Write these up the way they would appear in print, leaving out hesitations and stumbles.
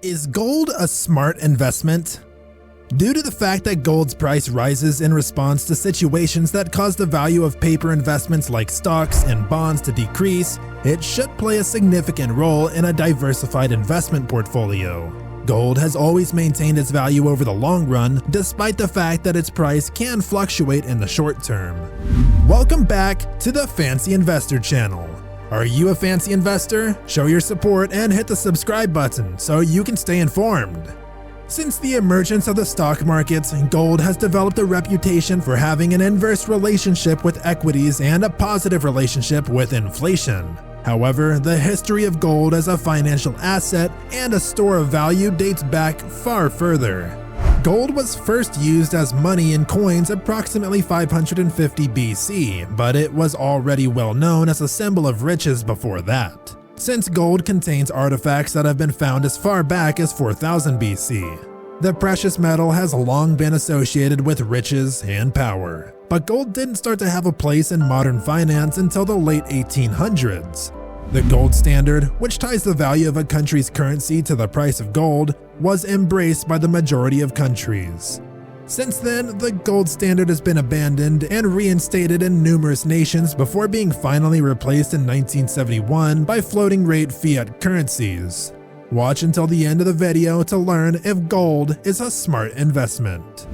Is gold a smart investment? Due to the fact that gold's price rises in response to situations that cause the value of paper investments like stocks and bonds to decrease, it should play a significant role in a diversified investment portfolio. Gold has always maintained its value over the long run, despite the fact that its price can fluctuate in the short term. Welcome back to the Fancy Investor channel. Are you a fancy investor? Show your support and hit the subscribe button so you can stay informed. Since the emergence of the stock markets, gold has developed a reputation for having an inverse relationship with equities and a positive relationship with inflation. However, the history of gold as a financial asset and a store of value dates back far further. Gold was first used as money in coins approximately 550 BC, but it was already well known as a symbol of riches before that, since gold contains artifacts that have been found as far back as 4000 BC. The precious metal has long been associated with riches and power, but gold didn't start to have a place in modern finance until the late 1800s. The gold standard, which ties the value of a country's currency to the price of gold, was embraced by the majority of countries. Since then, the gold standard has been abandoned and reinstated in numerous nations before being finally replaced in 1971 by floating rate fiat currencies. Watch until the end of the video to learn if gold is a smart investment.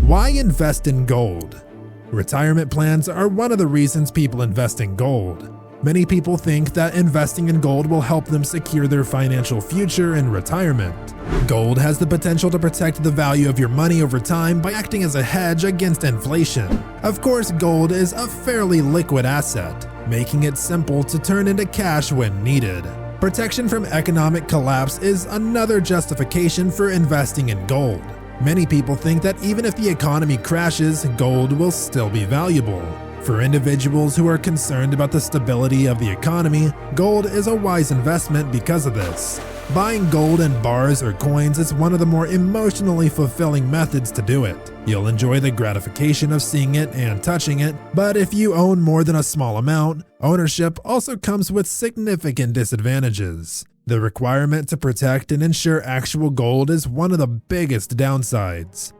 Why invest in gold? Retirement plans are one of the reasons people invest in gold. Many people think that investing in gold will help them secure their financial future in retirement. Gold has the potential to protect the value of your money over time by acting as a hedge against inflation. Of course, gold is a fairly liquid asset, making it simple to turn into cash when needed. Protection from economic collapse is another justification for investing in gold. Many people think that even if the economy crashes, gold will still be valuable. For individuals who are concerned about the stability of the economy, gold is a wise investment because of this. Buying gold in bars or coins is one of the more emotionally fulfilling methods to do it. You'll enjoy the gratification of seeing it and touching it, but if you own more than a small amount, ownership also comes with significant disadvantages. The requirement to protect and insure actual gold is one of the biggest downsides.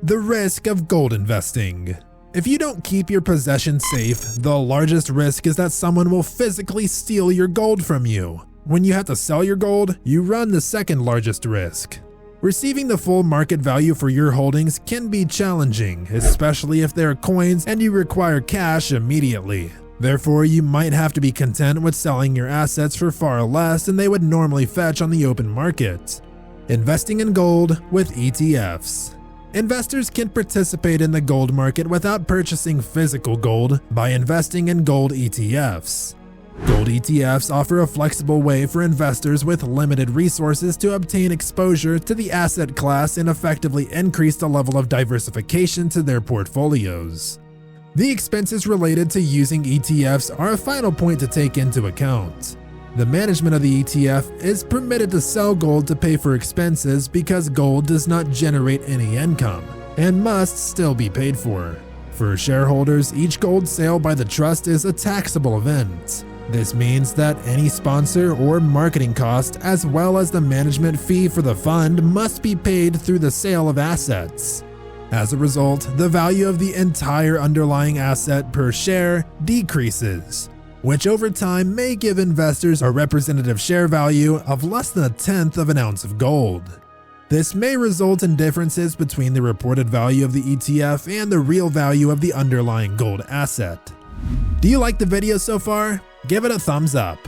The risk of gold investing. If you don't keep your possessions safe, the largest risk is that someone will physically steal your gold from you. When you have to sell your gold, you run the second largest risk. Receiving the full market value for your holdings can be challenging, especially if they are coins and you require cash immediately. Therefore, you might have to be content with selling your assets for far less than they would normally fetch on the open market. Investing in gold with ETFs. Investors can participate in the gold market without purchasing physical gold by investing in gold ETFs. Gold ETFs offer a flexible way for investors with limited resources to obtain exposure to the asset class and effectively increase the level of diversification to their portfolios. The expenses related to using ETFs are a final point to take into account. The management of the ETF is permitted to sell gold to pay for expenses because gold does not generate any income and must still be paid for. For shareholders, each gold sale by the trust is a taxable event. This means that any sponsor or marketing cost, as well as the management fee for the fund, must be paid through the sale of assets. As a result, the value of the entire underlying asset per share decreases, which over time may give investors a representative share value of less than 1/10 of an ounce of gold. This may result in differences between the reported value of the ETF and the real value of the underlying gold asset. Do you like the video so far? Give it a thumbs up.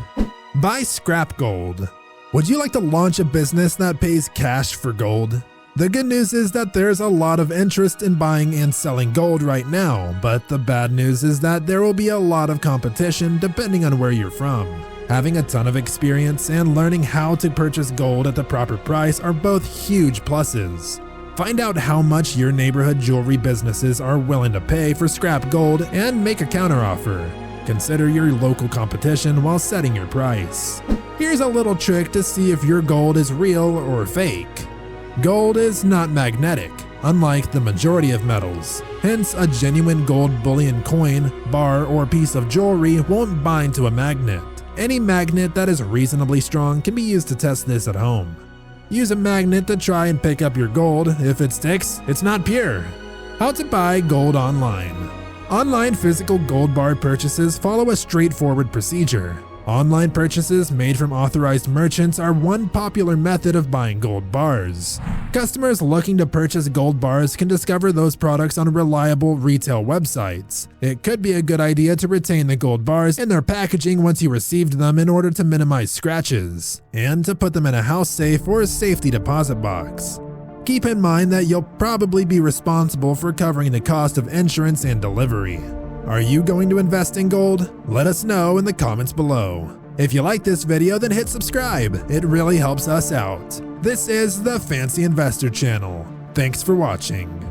Buy scrap gold. Would you like to launch a business that pays cash for gold? The good news is that there's a lot of interest in buying and selling gold right now, but the bad news is that there will be a lot of competition depending on where you're from. Having a ton of experience and learning how to purchase gold at the proper price are both huge pluses. Find out how much your neighborhood jewelry businesses are willing to pay for scrap gold and make a counteroffer. Consider your local competition while setting your price. Here's a little trick to see if your gold is real or fake. Gold is not magnetic, unlike the majority of metals. Hence, a genuine gold bullion coin, bar, or piece of jewelry won't bind to a magnet. Any magnet that is reasonably strong can be used to test this at home. Use a magnet to try and pick up your gold. If it sticks, it's not pure. How to buy gold online. Online physical gold bar purchases follow a straightforward procedure. Online purchases made from authorized merchants are one popular method of buying gold bars. Customers looking to purchase gold bars can discover those products on reliable retail websites. It could be a good idea to retain the gold bars in their packaging once you received them in order to minimize scratches, and to put them in a house safe or a safety deposit box. Keep in mind that you'll probably be responsible for covering the cost of insurance and delivery. Are you going to invest in gold? Let us know in the comments below. If you like this video, then hit subscribe. It really helps us out. This is the Fancy Investor Channel. Thanks for watching.